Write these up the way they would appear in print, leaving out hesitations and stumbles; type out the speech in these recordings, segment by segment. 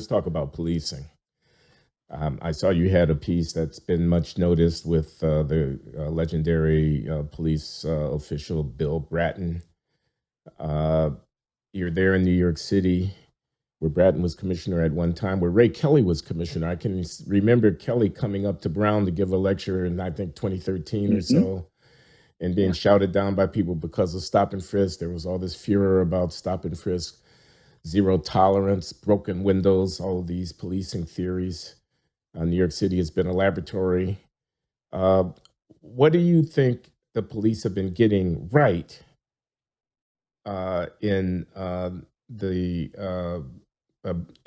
let's talk about policing. I saw you had a piece that's been much noticed with the legendary police official Bill Bratton. Uh, you're there in New York City, where Bratton was commissioner at one time, where Ray Kelly was commissioner. I can remember Kelly coming up to Brown to give a lecture in, I think, 2013 or Hmm. so, and being Yeah. shouted down by people because of stop and frisk. There was all this furor about stop and frisk, zero tolerance, broken windows, all of these policing theories. New York City has been a laboratory. Uh, what do you think the police have been getting right in the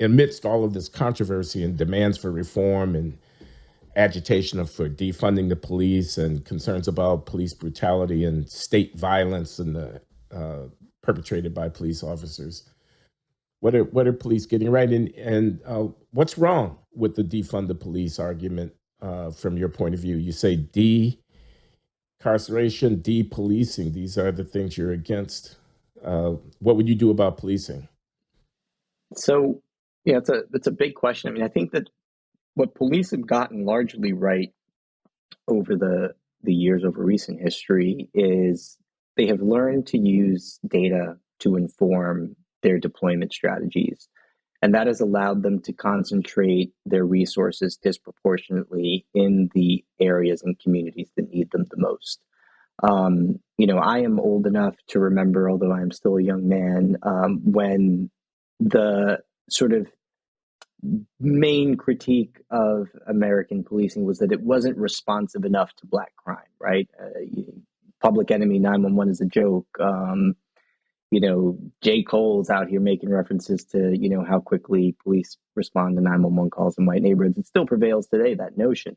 amidst all of this controversy and demands for reform and for defunding the police and concerns about police brutality and state violence and the perpetrated by police officers? What are police getting right, and what's wrong with the defund the police argument from your point of view? You say decarceration, depolicing. These are the things you're against. What would you do about policing? So, yeah, it's a big question. I mean, I think that what police have gotten largely right over the years, over recent history, is they have learned to use data to inform their deployment strategies. And that has allowed them to concentrate their resources disproportionately in the areas and communities that need them the most. I am old enough to remember, although I am still a young man, when the sort of main critique of American policing was that it wasn't responsive enough to Black crime, right? Public Enemy 911 is a joke. J. Cole's out here making references to, how quickly police respond to 911 calls in white neighborhoods. It still prevails today, that notion.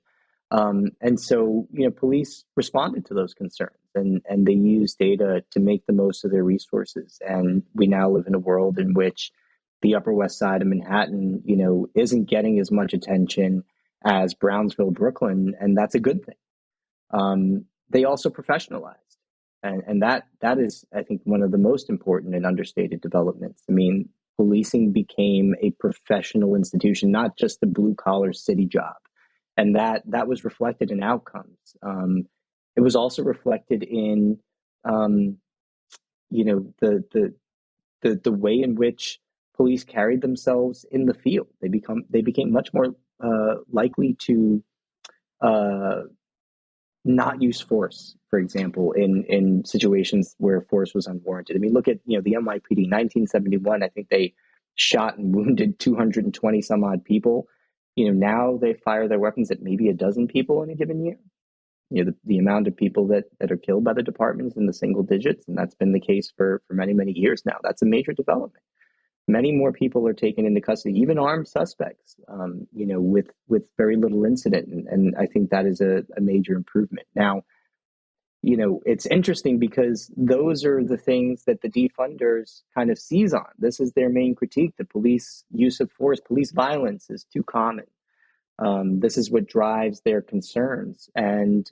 And so, police responded to those concerns and they used data to make the most of their resources. And we now live in a world in which the Upper West Side of Manhattan, isn't getting as much attention as Brownsville, Brooklyn, and that's a good thing. They also professionalized. And that is, I think, one of the most important and understated developments. I mean, policing became a professional institution, not just a blue collar city job, and that was reflected in outcomes. It was also reflected in, the way in which police carried themselves in the field. They became much more likely to uh, not use force, for example, in situations where force was unwarranted. I mean, look at the NYPD, 1971. I think they shot and wounded 220 some odd people. Now they fire their weapons at maybe a dozen people in a given year. The amount of people that are killed by the department is in the single digits, and that's been the case for many, many years now. That's a major development. Many more people are taken into custody, even armed suspects, with very little incident. And I think that is a major improvement. Now, it's interesting because those are the things that the defunders kind of seize on. This is their main critique. The police use of force, police violence is too common. This is what drives their concerns. And,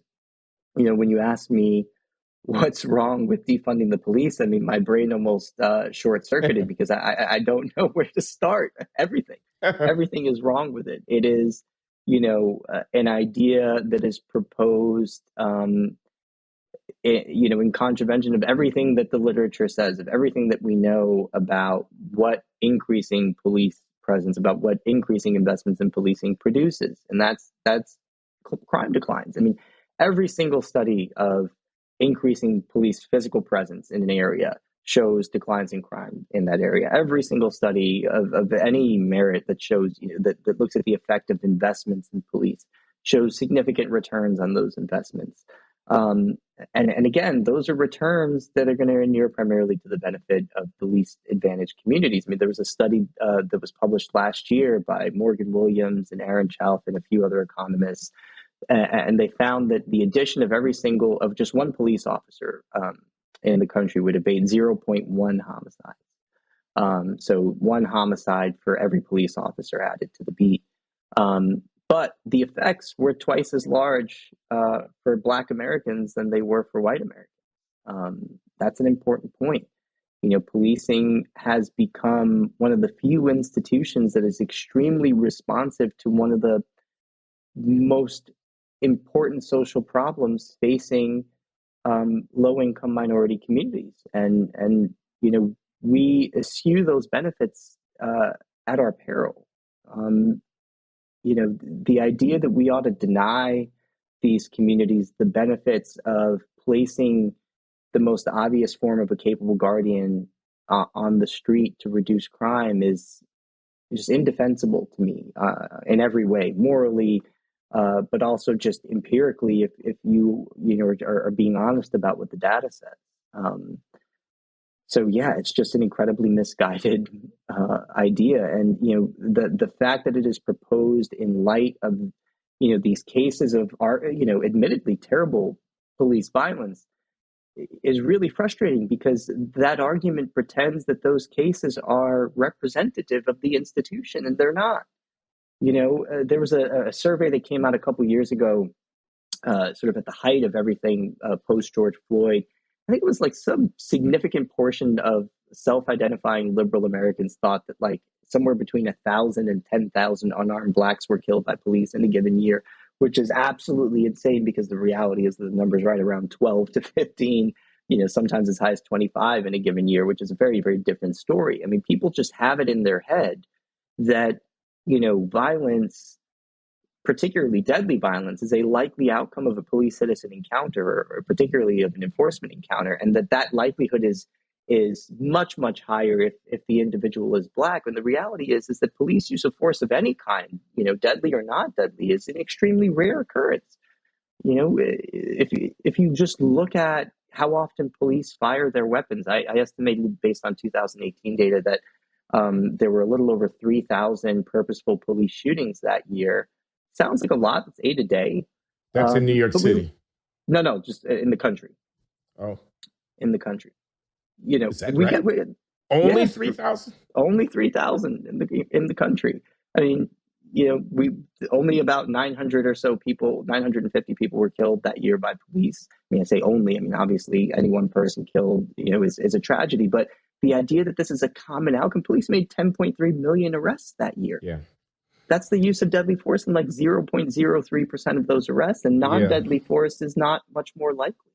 when you ask me what's wrong with defunding the police, I mean, my brain almost short circuited because I don't know where to start. Everything is wrong with it. It is, an idea that is proposed, in contravention of everything that the literature says, of everything that we know about what increasing police presence, about what increasing investments in policing produces, and that's crime declines. I mean, every single study of increasing police physical presence in an area shows declines in crime in that area. Every single study of any merit that shows, that looks at the effect of investments in police shows significant returns on those investments. And again, those are returns that are going to inure primarily to the benefit of the least advantaged communities. I mean, there was a study that was published last year by Morgan Williams and Aaron Chalf and a few other economists, and they found that the addition of just one police officer in the country would abate 0.1 homicides. So one homicide for every police officer added to the beat. But the effects were twice as large for Black Americans than they were for white Americans. That's an important point. Policing has become one of the few institutions that is extremely responsive to one of the most important social problems facing low-income minority communities, and we eschew those benefits at our peril. The idea that we ought to deny these communities the benefits of placing the most obvious form of a capable guardian on the street to reduce crime is just indefensible to me in every way, morally, but also just empirically. If you are being honest about what the data says. So yeah, it's just an incredibly misguided idea, and the fact that it is proposed in light of these cases of admittedly terrible police violence is really frustrating, because that argument pretends that those cases are representative of the institution, and they're not. There was a survey that came out a couple years ago, sort of at the height of everything post George Floyd. I think it was like some significant portion of self-identifying liberal Americans thought that like somewhere between 1,000 and 10,000 unarmed blacks were killed by police in a given year, which is absolutely insane, because the reality is that the number's right around 12 to 15, sometimes as high as 25 in a given year, which is a very, very different story. I mean, people just have it in their head that, violence, particularly deadly violence, is a likely outcome of a police-citizen encounter, or particularly of an enforcement encounter, and that likelihood is much, much higher if the individual is black. And the reality is that police use of force of any kind, deadly or not deadly, is an extremely rare occurrence. If you just look at how often police fire their weapons, I estimated based on 2018 data that there were a little over 3,000 purposeful police shootings that year. Sounds like a lot. It's 8 a day. That's in New York City. No, just in the country. Oh, in the country. Is that right? Only 3,000? Only 3,000 in the country. I mean, we only about 900 or so people, 950 people were killed that year by police. I mean, I say only. I mean, obviously, any one person killed, is a tragedy. But the idea that this is a common outcome, police made 10.3 million arrests that year. Yeah. That's the use of deadly force in like 0.03% of those arrests, and non-deadly force is not much more likely.